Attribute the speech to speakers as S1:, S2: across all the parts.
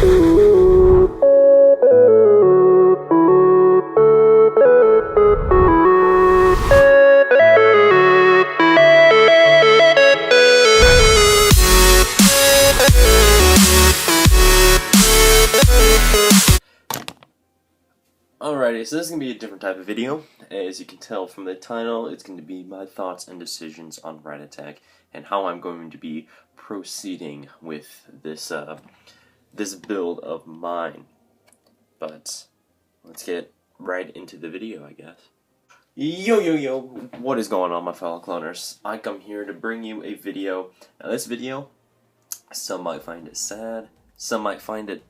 S1: Alrighty, so this is going to be a different type of video. As you can tell from the title, it's going to be my thoughts and decisions on Rattatak and how I'm going to be proceeding with this this build of mine. But let's get right into the video, I guess. Yo, what is going on, my fellow cloners? I come here to bring you a video. Now this video, some might find it sad, some might find it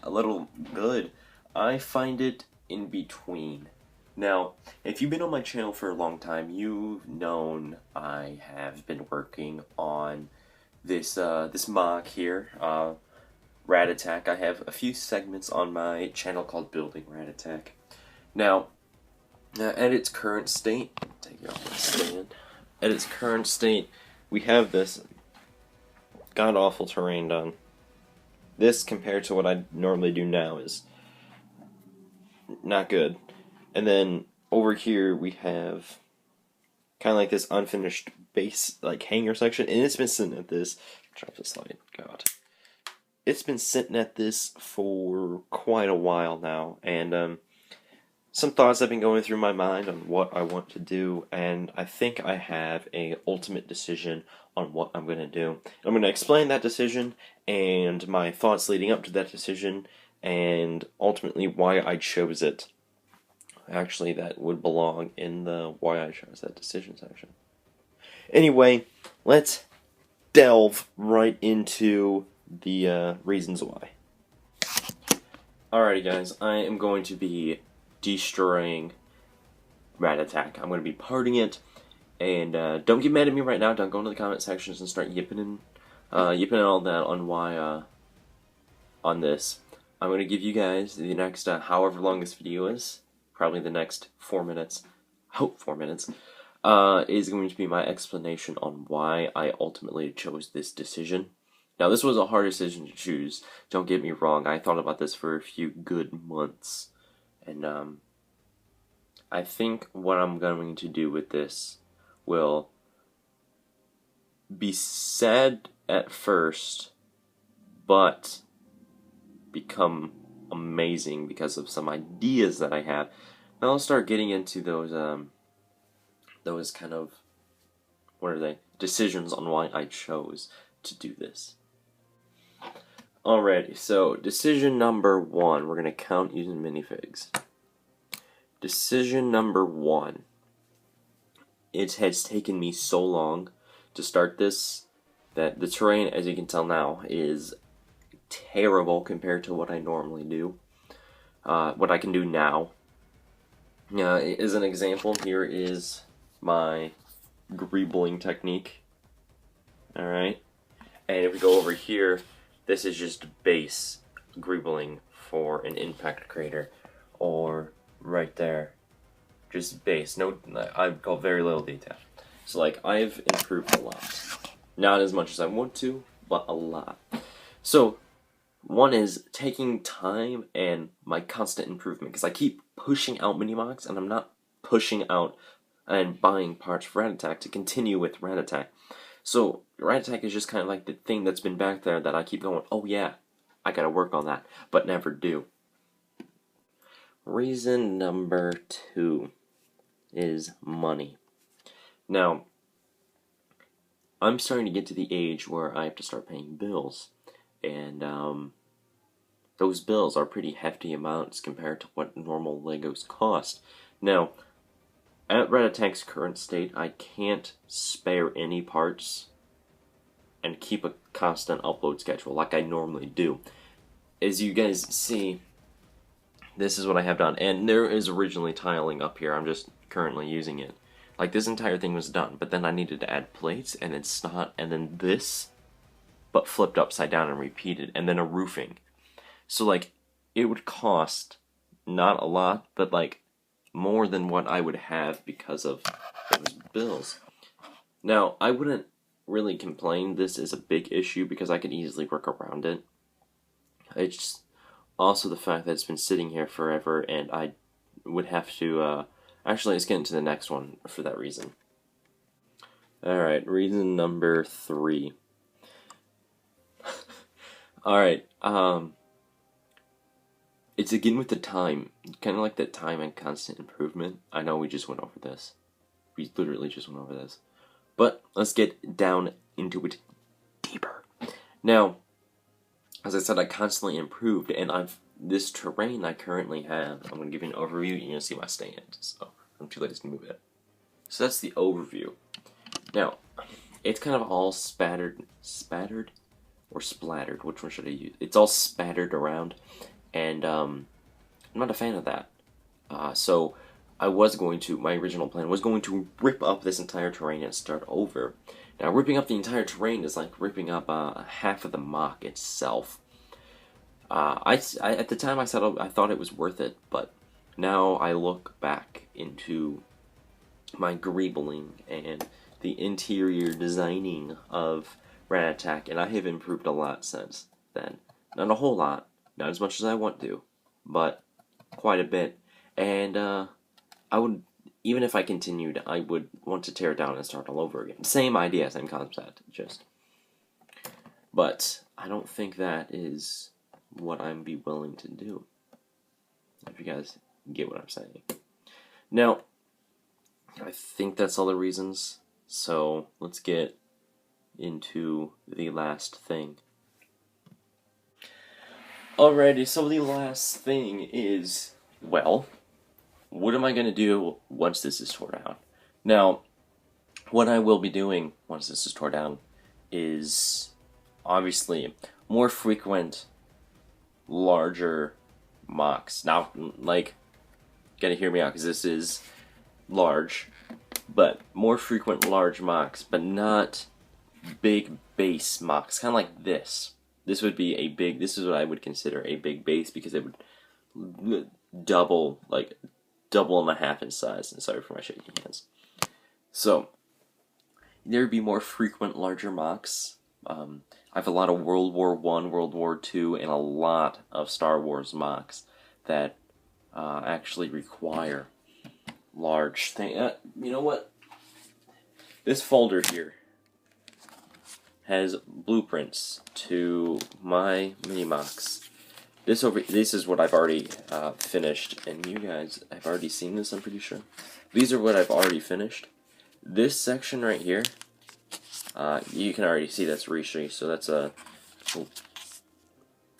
S1: a little good. I find it in between. Now, if you've been on my channel for a long time, you've known I have been working on this this MOC here, Rattatak. I have a few segments on my channel called Building Rattatak. Now, at its current state, take it off my stand. At its current state, we have this god-awful terrain done. This, compared to what I normally do now, is not good. And then over here we have kind of like this unfinished base, like hangar section, and it's been sitting at this. Drop the slide. God, it's been sitting at this for quite a while now, and some thoughts have been going through my mind on what I want to do, and I think I have a ultimate decision on what I'm going to do. I'm going to explain that decision and my thoughts leading up to that decision, and ultimately why I chose it. Actually, that would belong in the why I chose that decision section. Anyway, let's delve right into the reasons why. Alrighty guys, I am going to be destroying Rattatak. I'm going to be parting it, and don't get mad at me right now. Don't go into the comment sections and start yipping and all that on why on this. I'm going to give you guys the next, however long this video is, probably the next 4 minutes, I hope 4 minutes, is going to be my explanation on why I ultimately chose this decision. Now, this was a hard decision to choose, don't get me wrong. I thought about this for a few good months, and I think what I'm going to do with this will be sad at first, but become amazing because of some ideas that I have. Now I'll start getting into those kind of, what are they, decisions on why I chose to do this. Alrighty, so decision number 1, we're going to count using minifigs. Decision number 1. It has taken me so long to start this that the terrain, as you can tell now, is terrible compared to what I normally do, what I can do now. As an example, here is my greebling technique. Alright, and if we go over here, this is just base greebling for an impact crater, or right there, just base. No, I've got very little detail. So like, I've improved a lot. Not as much as I want to, but a lot. So one is taking time and my constant improvement, because I keep pushing out mini-MOCs, and I'm not pushing out and buying parts for Rattatak to continue with Rattatak. So Rattatak is just kind of like the thing that's been back there that I keep going, oh yeah, I gotta work on that, but never do. Reason number 2 is money. Now, I'm starting to get to the age where I have to start paying bills, and those bills are pretty hefty amounts compared to what normal Legos cost. Now, at Rattatak's current state, I can't spare any parts and keep a constant upload schedule like I normally do. As you guys see, this is what I have done, and there is originally tiling up here. I'm just currently using it. Like, this entire thing was done, but then I needed to add plates, and then snot, and then this, but flipped upside down and repeated, and then a roofing. So, like, it would cost not a lot, but, like, more than what I would have because of those bills. Now, I wouldn't really complain this is a big issue because I could easily work around it. It's also the fact that it's been sitting here forever, and I would have to, actually, let's get into the next one for that reason. Alright, reason number 3. Alright, it's again with the time. Kind of like that time and constant improvement. I know we just went over this. We literally just went over this. But let's get down into it deeper. Now, as I said, I constantly improved, and this terrain I currently have, I'm going to give you an overview, you're going to see my stand, so I'm too lazy to move it. So that's the overview. Now, it's kind of all spattered, or splattered, which one should I use? It's all spattered around, and I'm not a fan of that. So my original plan was going to rip up this entire terrain and start over. Now, ripping up the entire terrain is like ripping up half of the MOC itself. At the time I thought it was worth it, but now I look back into my greebling and the interior designing of Rattatak, and I have improved a lot since then. Not a whole lot, not as much as I want to, but quite a bit. And I would, even if I continued, I would want to tear it down and start all over again. Same idea, same concept, just. But I don't think that is what I'm be willing to do. If you guys get what I'm saying. Now, I think that's all the reasons. So let's get into the last thing. Alrighty, so the last thing is, well, what am I going to do once this is torn down? Now, what I will be doing once this is torn down is obviously more frequent, larger MOCs. Now, like, gotta hear me out because this is large, but more frequent large MOCs, but not big base MOCs, kind of like this. This would be this is what I would consider a big base because it would double and a half in size. And sorry for my shaky hands. So, there would be more frequent larger MOCs. I have a lot of World War I, World War II, and a lot of Star Wars MOCs that actually require large thing. You know what? This folder here has blueprints to my mini MOCs. This is what I've already finished, and you guys have already seen this, I'm pretty sure. These are what I've already finished. This section right here, you can already see that's Rishi, so that's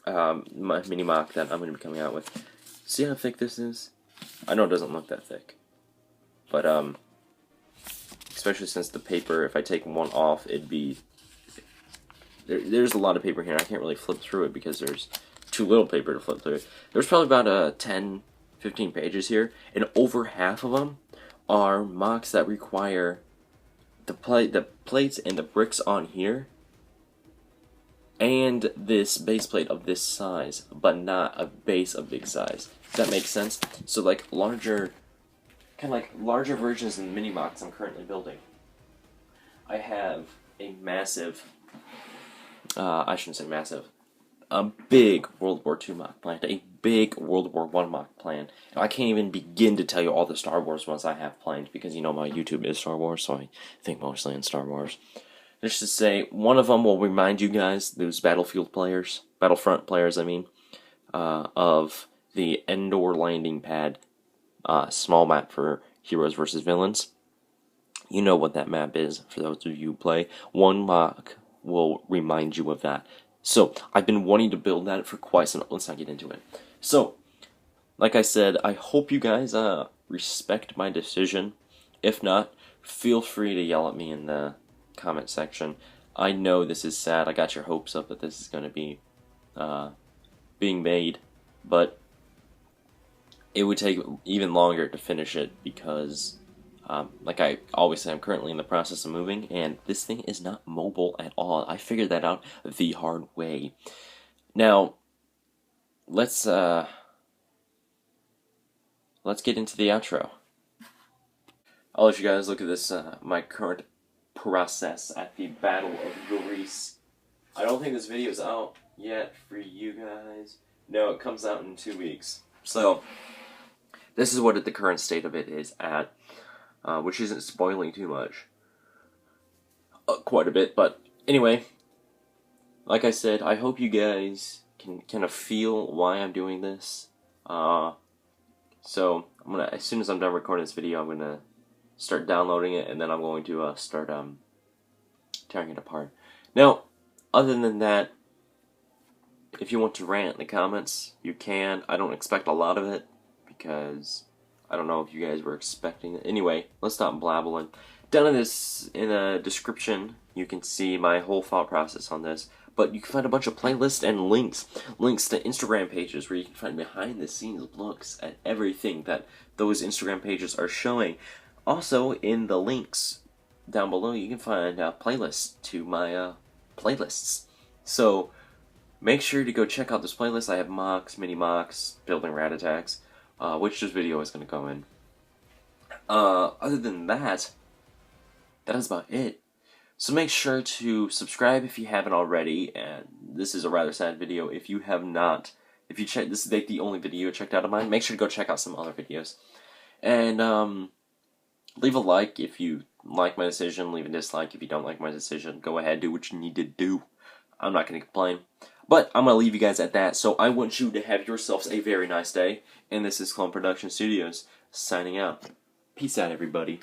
S1: my mini MOC that I'm going to be coming out with. See how thick this is? I know it doesn't look that thick, but especially since the paper, if I take one off, it'd be there's a lot of paper here. I can't really flip through it because there's too little paper to flip through. There's probably about 10, 15 pages here, and over half of them are MOCs that require the plates and the bricks on here, and this base plate of this size, but not a base of big size. Does that make sense? So like larger versions of the mini MOCs I'm currently building. I have a massive, I shouldn't say massive, a big World War II MOC plan, a big World War I MOC plan. And I can't even begin to tell you all the Star Wars ones I have planned because you know my YouTube is Star Wars, so I think mostly in Star Wars. Just to say, one of them will remind you guys, those Battlefront players, I mean, of the Endor landing pad, small map for heroes versus villains. You know what that map is, for those of you who play. One MOC will remind you of that. So, I've been wanting to build that for quite some... Let's not get into it. So, like I said, I hope you guys respect my decision. If not, feel free to yell at me in the comment section. I know this is sad. I got your hopes up that this is going to be being made, but it would take even longer to finish it because, like I always say, I'm currently in the process of moving, and this thing is not mobile at all. I figured that out the hard way. Now, let's get into the outro. I'll let you guys look at this, my current process at the Battle of Greece. I don't think this video is out. yet for you guys. No, it comes out in 2 weeks. So, this is what the current state of it is at, which isn't spoiling too much. Quite a bit, but anyway, like I said, I hope you guys can kind of feel why I'm doing this. So, as soon as I'm done recording this video, I'm gonna start downloading it, and then I'm going to start tearing it apart. Now, other than that, if you want to rant in the comments, you can. I don't expect a lot of it, because I don't know if you guys were expecting it. Anyway, let's stop blabbling. Down in the description, you can see my whole thought process on this. But you can find a bunch of playlists and links to Instagram pages where you can find behind the scenes looks at everything that those Instagram pages are showing. Also, in the links down below, you can find playlists to my playlists. So, make sure to go check out this playlist. I have MOCs, mini MOCs, building Rattatax, which this video is going to go in. Other than that, that is about it. So make sure to subscribe if you haven't already, and this is a rather sad video if you have not. If you check, this is like the only video you checked out of mine, make sure to go check out some other videos. And leave a like if you like my decision, leave a dislike if you don't like my decision. Go ahead, do what you need to do. I'm not going to complain. But I'm going to leave you guys at that, so I want you to have yourselves a very nice day, and this is Clone Production Studios, signing out. Peace out, everybody.